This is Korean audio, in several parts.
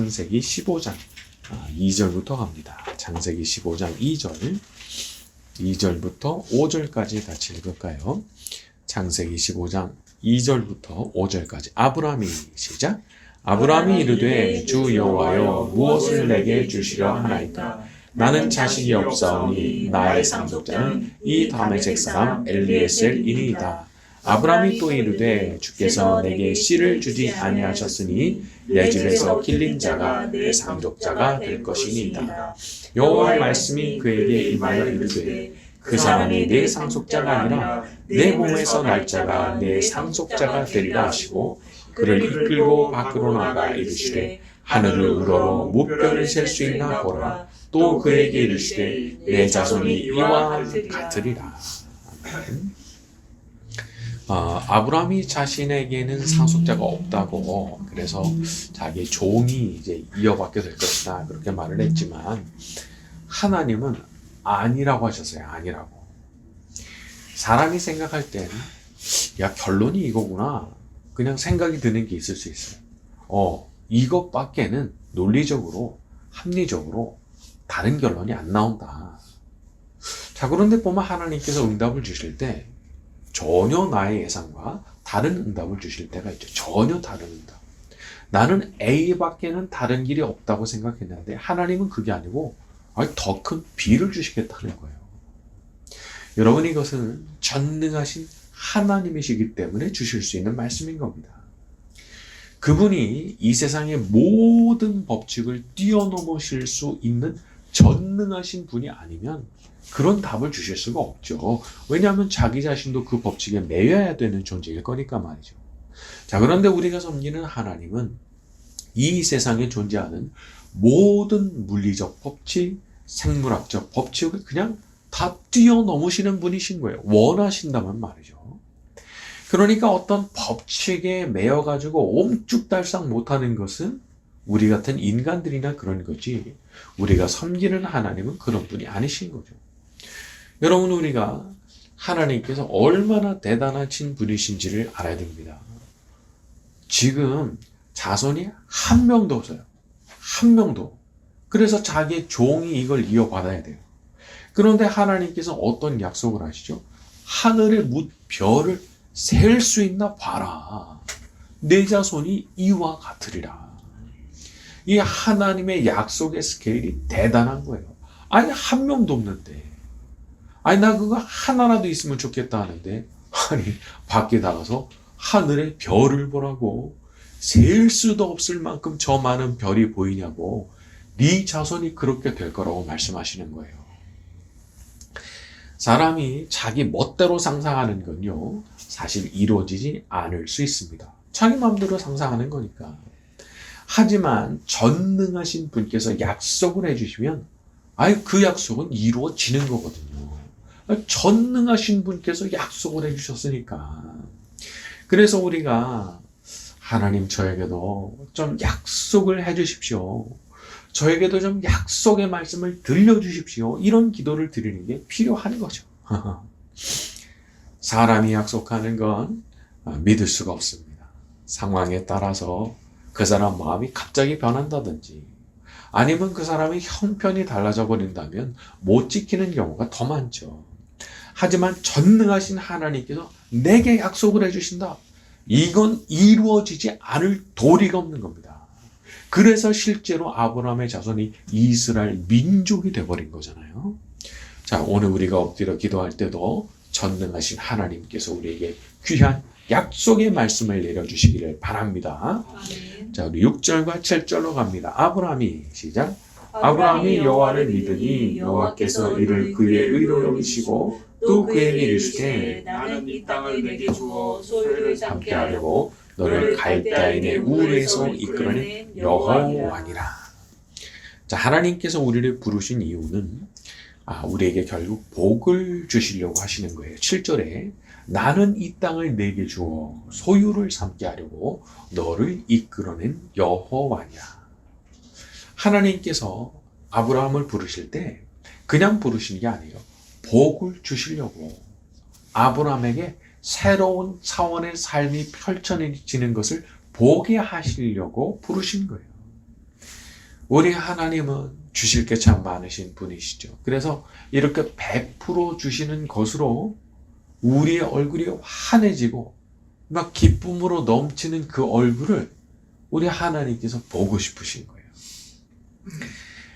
창세기 15장 2절부터 갑니다. 창세기 15장 2절부터 5절까지 같이 읽을까요? 창세기 15장 2절부터 5절까지. 아브라함이 시작. 아브라함이 이르되 주 여호와여 무엇을 내게 주시려 하나이까? 나는 자식이 없사오니 나의 상속자는 이 다메섹 사람 엘리에셀이니이다. 아브라함이 또 이르되 주께서 내게 씨를 주지 아니하셨으니 내 집에서 길린 자가 내 상속자가 될 것이니이다. 여호와의 말씀이 그에게 임하여 이르되 그 사람이 내 상속자가 아니라 내 몸에서 날 자가 내 상속자가 되리라 하시고 그를 이끌고 밖으로 나가 이르시되 하늘을 우러러 무뼈를 셀 수 있나 보라. 또 그에게 이르시되 내 자손이 이와 같으리라. 아브라함이 자신에게는 상속자가 없다고, 그래서 자기 종이 이제 이어받게 될 것이다 그렇게 말을 했지만 하나님은 아니라고 하셨어요. 아니라고. 사람이 생각할 땐 야, 결론이 이거구나 그냥 생각이 드는 게 있을 수 있어요. 이것밖에는 논리적으로 합리적으로 다른 결론이 안 나온다. 자, 그런데 보면 하나님께서 응답을 주실 때 전혀 나의 예상과 다른 응답을 주실 때가 있죠. 전혀 다른 응답. 나는 A밖에는 다른 길이 없다고 생각했는데 하나님은 그게 아니고 더 큰 B를 주시겠다는 거예요. 여러분, 이것은 전능하신 하나님이시기 때문에 주실 수 있는 말씀인 겁니다. 그분이 이 세상의 모든 법칙을 뛰어넘으실 수 있는 전능하신 분이 아니면 그런 답을 주실 수가 없죠. 왜냐하면 자기 자신도 그 법칙에 매여야 되는 존재일 거니까 말이죠. 자, 그런데 우리가 섬기는 하나님은 이 세상에 존재하는 모든 물리적 법칙, 생물학적 법칙을 그냥 다 뛰어넘으시는 분이신 거예요. 원하신다면 말이죠. 그러니까 어떤 법칙에 매여가지고 옴쭉달싹 못하는 것은 우리 같은 인간들이나 그런 거지, 우리가 섬기는 하나님은 그런 분이 아니신 거죠. 여러분, 우리가 하나님께서 얼마나 대단하신 분이신지를 알아야 됩니다. 지금 자손이 한 명도 없어요. 한 명도. 그래서 자기의 종이 이걸 이어받아야 돼요. 그런데 하나님께서 어떤 약속을 하시죠? 하늘의 별을 셀 수 있나 봐라. 내 자손이 이와 같으리라. 이 하나님의 약속의 스케일이 대단한 거예요. 아니, 한 명도 없는데. 아니, 나 그거 하나라도 있으면 좋겠다 하는데, 아니, 밖에 나가서 하늘의 별을 보라고, 셀 수도 없을 만큼 저 많은 별이 보이냐고, 네 자손이 그렇게 될 거라고 말씀하시는 거예요. 사람이 자기 멋대로 상상하는 건요, 사실 이루어지지 않을 수 있습니다. 자기 마음대로 상상하는 거니까. 하지만 전능하신 분께서 약속을 해주시면 그 약속은 이루어지는 거거든요. 전능하신 분께서 약속을 해주셨으니까. 그래서 우리가 하나님, 저에게도 좀 약속을 해주십시오. 저에게도 좀 약속의 말씀을 들려주십시오. 이런 기도를 드리는 게 필요한 거죠. 사람이 약속하는 건 믿을 수가 없습니다. 상황에 따라서 그 사람 마음이 갑자기 변한다든지 아니면 그 사람의 형편이 달라져 버린다면 못 지키는 경우가 더 많죠. 하지만 전능하신 하나님께서 내게 약속을 해주신다. 이건 이루어지지 않을 도리가 없는 겁니다. 그래서 실제로 아브라함의 자손이 이스라엘 민족이 돼버린 거잖아요. 자, 오늘 우리가 엎드려 기도할 때도 전능하신 하나님께서 우리에게 귀한 약속의 말씀을 내려주시기를 바랍니다. 아멘. 자, 우리 6절과 7절로 갑니다. 아브라함이 시작. 아브라함이 여호와를 믿으니 여호와께서 이를 그의 의로 여기시고 또 그에게 이르시되 나는 이 땅을 내게 주어 소유를 삼게 하려고 하려고 너를 갈대아인의 우르에서 이끌어낸 여호와니라. 자, 하나님께서 우리를 부르신 이유는 우리에게 결국 복을 주시려고 하시는 거예요. 7절에 나는 이 땅을 내게 주어 소유를 삼게 하려고 너를 이끌어낸 여호와니라. 하나님께서 아브라함을 부르실 때 그냥 부르신 게 아니에요. 복을 주시려고, 아브라함에게 새로운 차원의 삶이 펼쳐지는 것을 보게 하시려고 부르신 거예요. 우리 하나님은 주실 게 참 많으신 분이시죠. 그래서 이렇게 베풀어 주시는 것으로 우리의 얼굴이 환해지고 막 기쁨으로 넘치는 그 얼굴을 우리 하나님께서 보고 싶으신 거예요.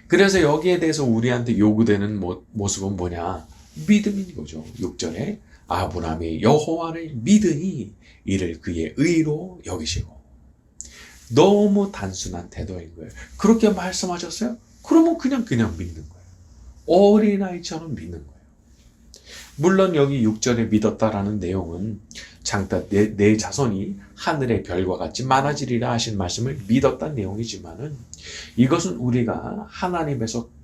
그래서 여기에 대해서 우리한테 요구되는 모습은 뭐냐? 믿음인 거죠. 6절에 아브라함이 여호와를 믿으니 이를 그의 의로 여기시고. 너무 단순한 태도인 거예요. 그렇게 말씀하셨어요? 그러면 그냥 믿는 거예요. 어린아이처럼 믿는 거예요. 물론 여기 6절에 믿었다라는 내용은 장차 내 자손이 하늘의 별과 같이 많아지리라 하신 말씀을 믿었다는 내용이지만은 이것은 우리가 하나님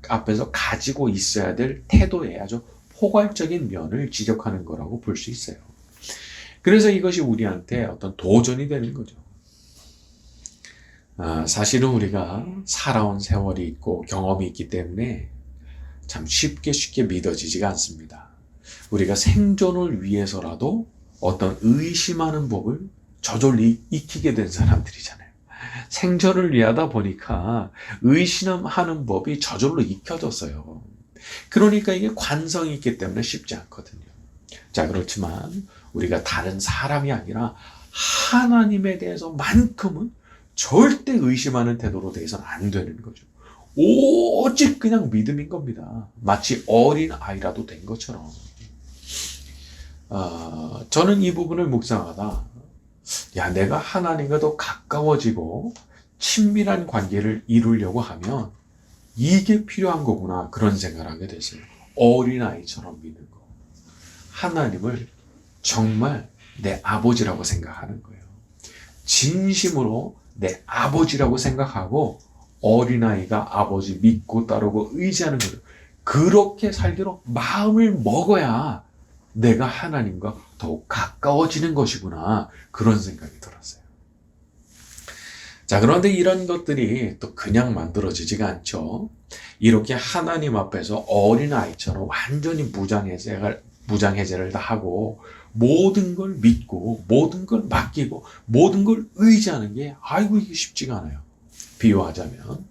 앞에서 가지고 있어야 될 태도의 아주 포괄적인 면을 지적하는 거라고 볼 수 있어요. 그래서 이것이 우리한테 어떤 도전이 되는 거죠. 사실은 우리가 살아온 세월이 있고 경험이 있기 때문에 참 쉽게 믿어지지가 않습니다. 우리가 생존을 위해서라도 어떤 의심하는 법을 저절로 익히게 된 사람들이잖아요. 생존을 위하다 보니까 의심하는 법이 저절로 익혀졌어요. 그러니까 이게 관성이 있기 때문에 쉽지 않거든요. 자, 그렇지만 우리가 다른 사람이 아니라 하나님에 대해서만큼은 절대 의심하는 태도로 돼서는 안 되는 거죠. 오직 그냥 믿음인 겁니다. 마치 어린 아이라도 된 것처럼. 저는 이 부분을 묵상하다 내가 하나님과 더 가까워지고 친밀한 관계를 이루려고 하면 이게 필요한 거구나 그런 생각을 하게 됐어요. 어린아이처럼 믿는 거. 하나님을 정말 내 아버지라고 생각하는 거예요. 진심으로 내 아버지라고 생각하고 어린아이가 아버지 믿고 따르고 의지하는 거예요. 그렇게 살기로 마음을 먹어야 내가 하나님과 더욱 가까워지는 것이구나 그런 생각이 들었어요. 자, 그런데 이런 것들이 또 그냥 만들어지지가 않죠. 이렇게 하나님 앞에서 어린아이처럼 완전히 무장해제를 다 하고 모든 걸 믿고 모든 걸 맡기고 모든 걸 의지하는 게 이게 쉽지가 않아요. 비유하자면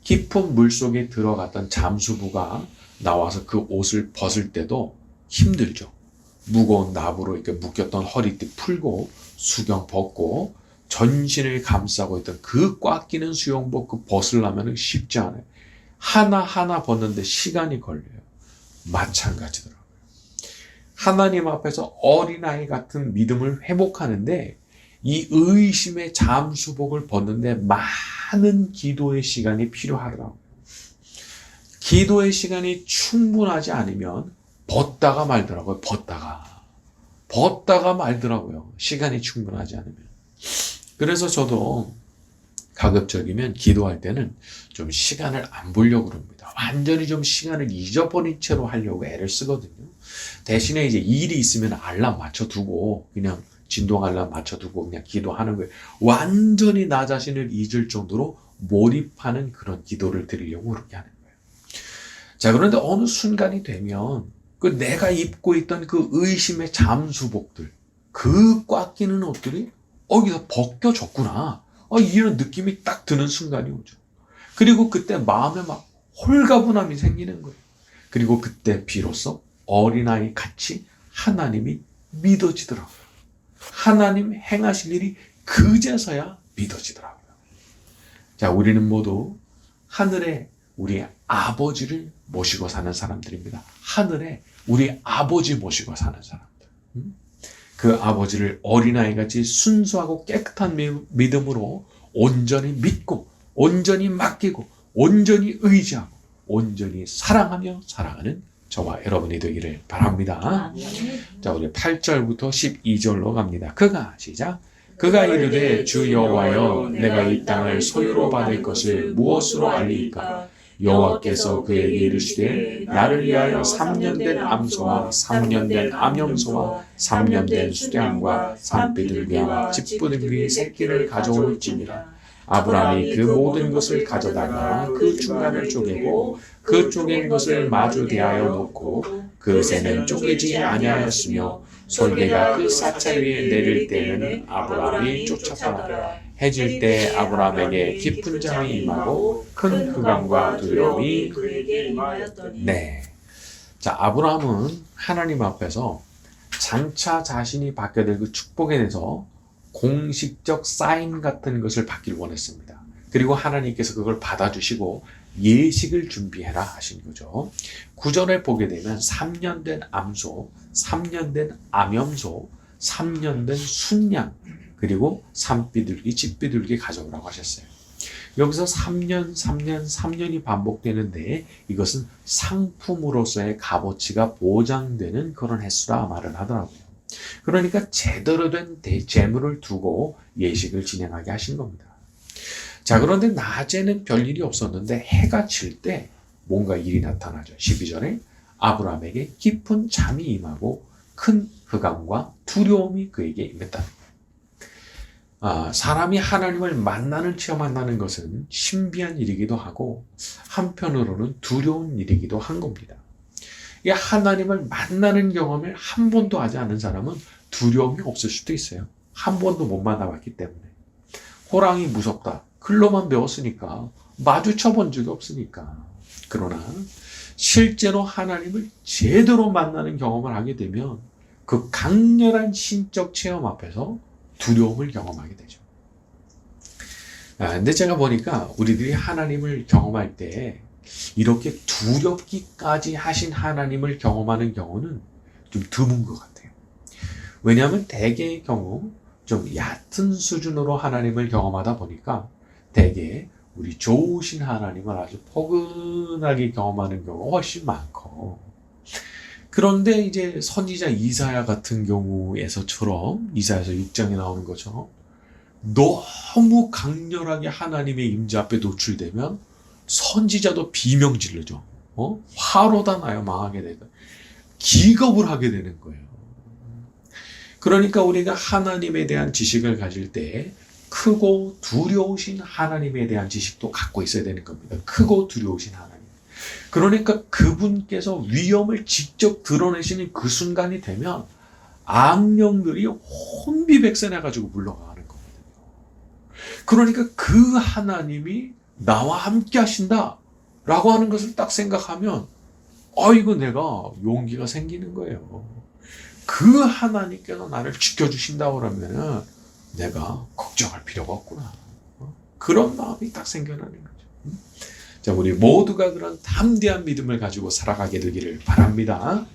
깊은 물속에 들어갔던 잠수부가 나와서 그 옷을 벗을 때도 힘들죠. 무거운 나무로 이렇게 묶였던 허리띠 풀고 수경 벗고 전신을 감싸고 있던 그 꽉 끼는 수영복 그 벗으려면 쉽지 않아요. 하나하나 벗는데 시간이 걸려요. 마찬가지더라고요. 하나님 앞에서 어린아이 같은 믿음을 회복하는데 이 의심의 잠수복을 벗는데 많은 기도의 시간이 필요하더라고요. 기도의 시간이 충분하지 않으면 벗다가 말더라고요. 벗다가 말더라고요. 시간이 충분하지 않으면. 그래서 저도 가급적이면 기도할 때는 좀 시간을 안 보려고 그럽니다. 완전히 좀 시간을 잊어버린 채로 하려고 애를 쓰거든요. 대신에 이제 일이 있으면 알람 맞춰두고 그냥 진동 알람 맞춰두고 그냥 기도하는 거예요. 완전히 나 자신을 잊을 정도로 몰입하는 그런 기도를 드리려고 그렇게 하는 거예요. 자, 그런데 어느 순간이 되면 그 내가 입고 있던 그 의심의 잠수복들, 그 꽉 끼는 옷들이 여기서 벗겨졌구나. 이런 느낌이 딱 드는 순간이 오죠. 그리고 그때 마음에 막 홀가분함이 생기는 거예요. 그리고 그때 비로소 어린아이 같이 하나님이 믿어지더라고요. 하나님 행하실 일이 그제서야 믿어지더라고요. 자, 우리는 모두 하늘에 우리 아버지를 모시고 사는 사람들입니다. 하늘에 우리 아버지 모시고 사는 사람들. 그 아버지를 어린아이같이 순수하고 깨끗한 믿음으로 온전히 믿고 온전히 맡기고 온전히 의지하고 온전히 사랑하며 살아가는 저와 여러분이 되기를 바랍니다. 자, 우리 8절부터 12절로 갑니다. 시작. 그가 이르되 주 여호와여 내가 이 땅을 소유로 받을 것을 무엇으로 알리이까? 여호와께서 그에게 이르시되 나를 위하여 3년 된 암소와 3년 된 암염소와 3년 된 수량과 산비둘기와 집부등기 새끼를 가져올지니라. 아브라함이 그 모든 것을 가져다가 그 중간을 쪼개고 그 쪼갠 것을 마주 대하여 놓고 그 새는 쪼개지 아니하였으며 솔개가 그 사찰 위에 내릴 때에는 아브라함이 쫓아가라. 해질 때 아브라함에게 깊은 잠이 임하고 큰 흑암과 두려움이 그에게 임하였더니 네. 자, 아브라함은 하나님 앞에서 장차 자신이 받게 될 그 축복에 대해서 공식적 사인 같은 것을 받길 원했습니다. 그리고 하나님께서 그걸 받아주시고 예식을 준비해라 하신 거죠. 구절에 보게 되면 3년 된 암소, 3년 된 암염소, 3년 된 순양, 그리고 산비둘기, 집비둘기 가져오라고 하셨어요. 여기서 3년, 3년, 3년이 반복되는데 이것은 상품으로서의 값어치가 보장되는 그런 횟수라 말을 하더라고요. 그러니까 제대로 된 재물을 두고 예식을 진행하게 하신 겁니다. 자, 그런데 낮에는 별일이 없었는데 해가 질 때 뭔가 일이 나타나죠. 12절에 아브라함에게 깊은 잠이 임하고 큰 흑암과 두려움이 그에게 임했다. 사람이 하나님을 만나는 것은 신비한 일이기도 하고 한편으로는 두려운 일이기도 한 겁니다. 이 하나님을 만나는 경험을 한 번도 하지 않은 사람은 두려움이 없을 수도 있어요. 한 번도 못 만나봤기 때문에. 호랑이 무섭다. 글로만 배웠으니까 마주쳐 본 적이 없으니까. 그러나 실제로 하나님을 제대로 만나는 경험을 하게 되면 그 강렬한 신적 체험 앞에서 두려움을 경험하게 되죠. 근데 제가 보니까 우리들이 하나님을 경험할 때 이렇게 두렵기까지 하신 하나님을 경험하는 경우는 좀 드문 것 같아요. 왜냐하면 대개의 경우 좀 얕은 수준으로 하나님을 경험하다 보니까 대개 우리 좋으신 하나님을 아주 포근하게 경험하는 경우가 훨씬 많고, 그런데 이제 선지자 이사야 같은 경우에서처럼 이사야서 6장에 나오는 것처럼 너무 강렬하게 하나님의 임재 앞에 노출되면 선지자도 비명 지르죠. 화로다 나요. 망하게 되다. 기겁을 하게 되는 거예요. 그러니까 우리가 하나님에 대한 지식을 가질 때 크고 두려우신 하나님에 대한 지식도 갖고 있어야 되는 겁니다. 크고 두려우신 하나님. 그러니까 그분께서 위험을 직접 드러내시는 그 순간이 되면 악령들이 혼비백산해가지고 물러가는 거거든요. 그러니까 그 하나님이 나와 함께 하신다 라고 하는 것을 딱 생각하면 이거 내가 용기가 생기는 거예요. 그 하나님께서 나를 지켜주신다고 하면 내가 걱정할 필요가 없구나. 그런 마음이 딱 생겨나는 거죠. 자, 우리 모두가 그런 담대한 믿음을 가지고 살아가게 되기를 바랍니다.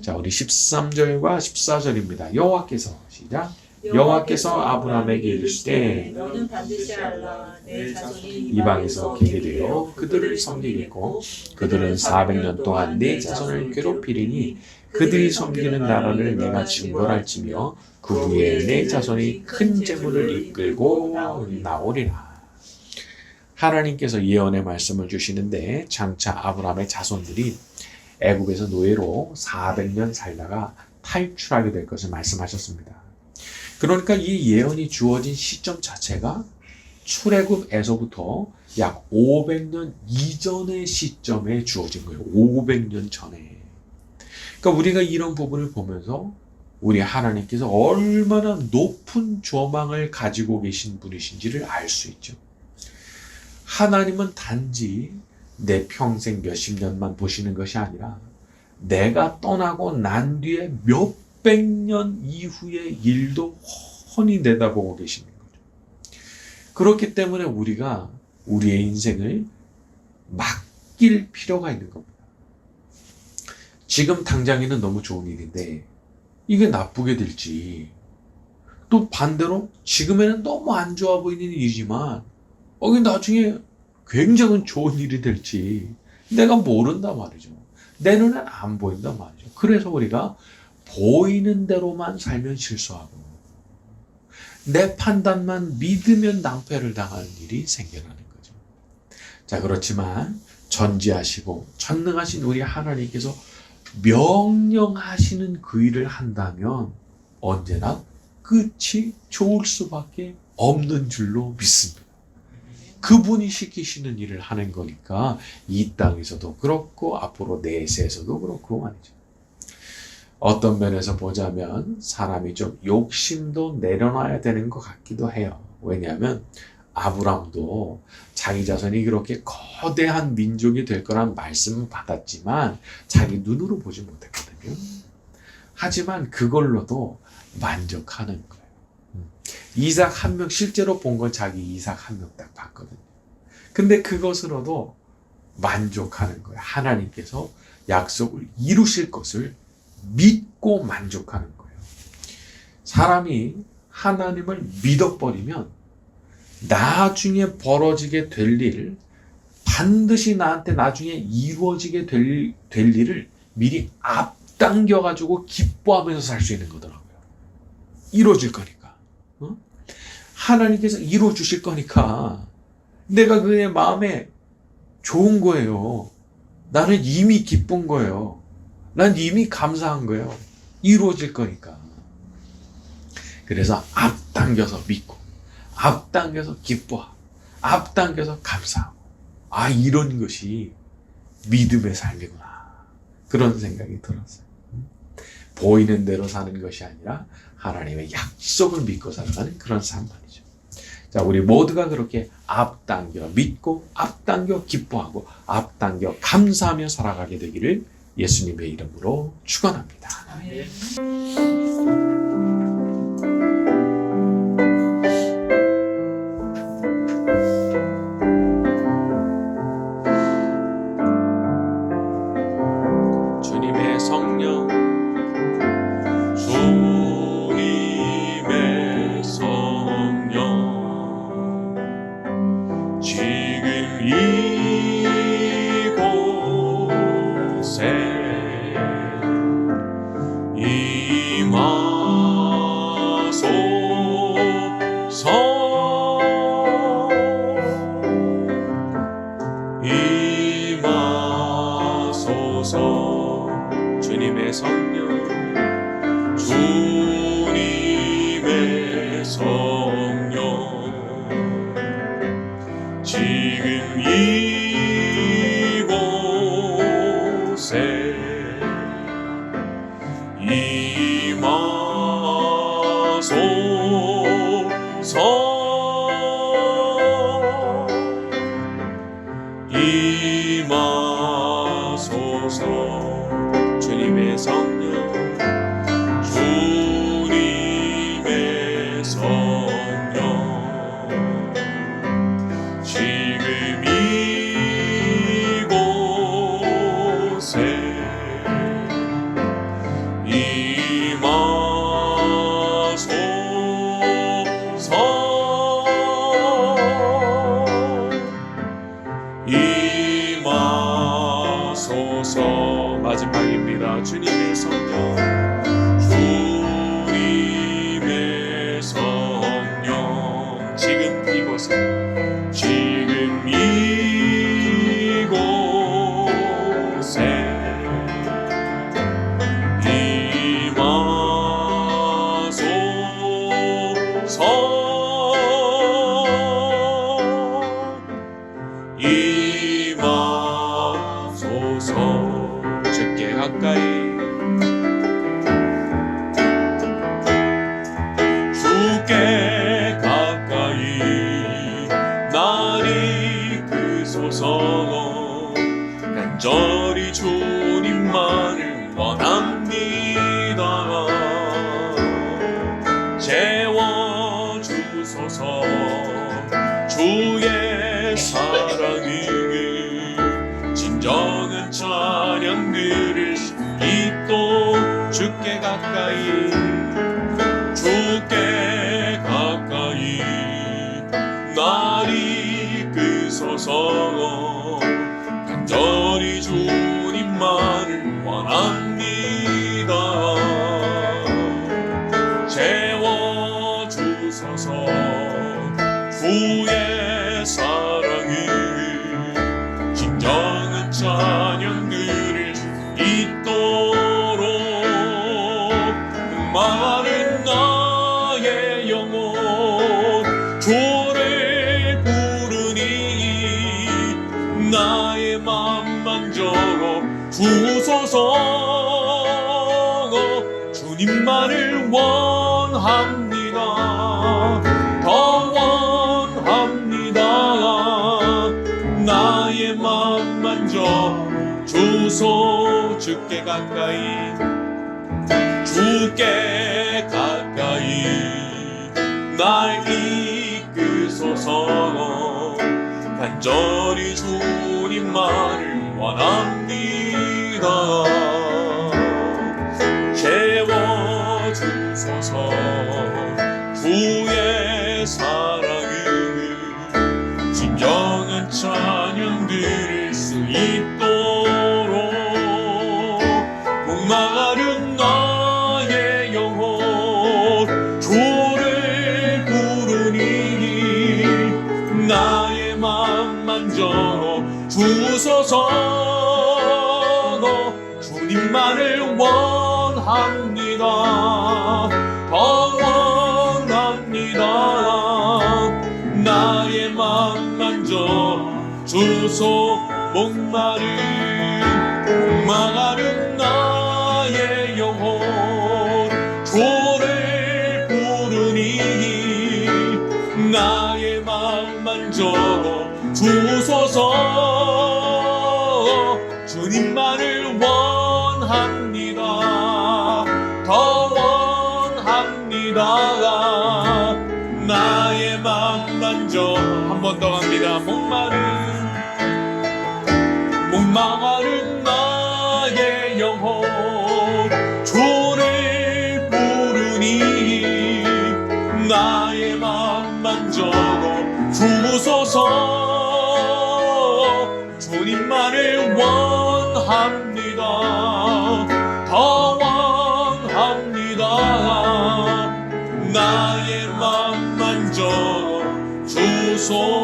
자, 우리 13절과 14절입니다. 여호와께서 시작. 여호와께서 아브라함에게 이르시되 너는 반드시 알라. 내 자손이 이방에서 개게 되어 그들을 섬기겠고 그들은 400년 동안 내 자손을 괴롭히리니 그들이 섬기는 나라를 내가 징벌할지며 그 후에 내 자손이 큰 재물을 이끌고 나오리라. 하나님께서 예언의 말씀을 주시는데 장차 아브라함의 자손들이 애굽에서 노예로 400년 살다가 탈출하게 될 것을 말씀하셨습니다. 그러니까 이 예언이 주어진 시점 자체가 출애굽에서부터 약 500년 이전의 시점에 주어진 거예요. 500년 전에. 그러니까 우리가 이런 부분을 보면서 우리 하나님께서 얼마나 높은 조망을 가지고 계신 분이신지를 알 수 있죠. 하나님은 단지 내 평생 몇십 년만 보시는 것이 아니라 내가 떠나고 난 뒤에 몇백 년 이후의 일도 훤히 내다보고 계시는 거죠. 그렇기 때문에 우리가 우리의 인생을 맡길 필요가 있는 겁니다. 지금 당장에는 너무 좋은 일인데 이게 나쁘게 될지, 또 반대로 지금에는 너무 안 좋아 보이는 일이지만 이게 나중에 굉장히 좋은 일이 될지 내가 모른단 말이죠. 내 눈엔 안 보인단 말이죠. 그래서 우리가 보이는 대로만 살면 실수하고 내 판단만 믿으면 낭패를 당하는 일이 생겨나는 거죠. 자, 그렇지만 전지하시고 전능하신 우리 하나님께서 명령하시는 그 일을 한다면 언제나 끝이 좋을 수밖에 없는 줄로 믿습니다. 그분이 시키시는 일을 하는 거니까 이 땅에서도 그렇고 앞으로 내세에서도 그렇고 말이죠. 어떤 면에서 보자면 사람이 좀 욕심도 내려놔야 되는 것 같기도 해요. 왜냐하면 아브라함도 자기 자손이 그렇게 거대한 민족이 될 거란 말씀을 받았지만 자기 눈으로 보지 못했거든요. 하지만 그걸로도 만족하는 거예요. 이삭 한 명 실제로 본 건 자기 이삭 한 명 딱 봤거든요. 근데 그것으로도 만족하는 거예요. 하나님께서 약속을 이루실 것을 믿고 만족하는 거예요. 사람이 하나님을 믿어버리면 나중에 벌어지게 될 일, 반드시 나한테 나중에 이루어지게 될 일을 미리 앞당겨가지고 기뻐하면서 살 수 있는 거더라고요. 이루어질 거니까. 하나님께서 이루어주실 거니까 내가 그의 마음에 좋은 거예요. 나는 이미 기쁜 거예요. 난 이미 감사한 거예요. 이루어질 거니까. 그래서 앞당겨서 믿고, 앞당겨서 기뻐하고, 앞당겨서 감사하고, 아, 이런 것이 믿음의 삶이구나. 그런 생각이 들었어요. 보이는 대로 사는 것이 아니라 하나님의 약속을 믿고 살아가는 그런 삶 말이죠. 자, 우리 모두가 그렇게 앞당겨 믿고, 앞당겨 기뻐하고, 앞당겨 감사하며 살아가게 되기를 예수님의 이름으로 축원합니다. 아멘. 주님의 성령, 주님의 성령, 지금 이곳에 임하소서. 주님의 성령, 주님의 성령, 지금 이곳에 임하소서. 임하소서. 주님의 성령, 주님의 성령, 지금 이곳에 임하소서. 마지막입니다. 주님의 성령, 주님의 성령, 지금 이곳에, 지금 이곳에 임하소서. 주께 가까이, 주께 가까이 나를 이끄소서. 간절히 주님만을 원합니다. 채워주소서. 주의 사랑을 진정한 찬양 들을 수 있도록 주께 가까이, 주께 가까이 나를 이끄소서. 간절히 주님만을 원합니다. 채워주소서. 주의 사랑을 진정한 찬양 들을 수 있도록 많은 나의 영혼 주를 부르니 나의 맘만 적어 주소서. 주님만을 원합니다. 더 나의 맘 만져 주소. 주께 가까이 주께 가까이 날 이끄소서. 간절히 주님만을 원합니다. 채워주소서. 주의 사랑을 진정한 찬양 드릴 수 있도록 목마른 나의 영혼 주를 부르니 나의 맘 만져 주소서. 주님만을 원합니다. 더 원합니다. 나의 맘 만져 주소. 목마른 나의 영혼 주를 부르니 나의 맘 만져 주소서. 주님만을 원합니다. 더 원합니다. 나의 맘 만져. 한 번 더 갑니다. 목마른 나의 영혼 주를 부르니 나의 맘 만져 주소서. 주님만을 원합니다. 더 원합니다. 나의 맘 만져 주소서.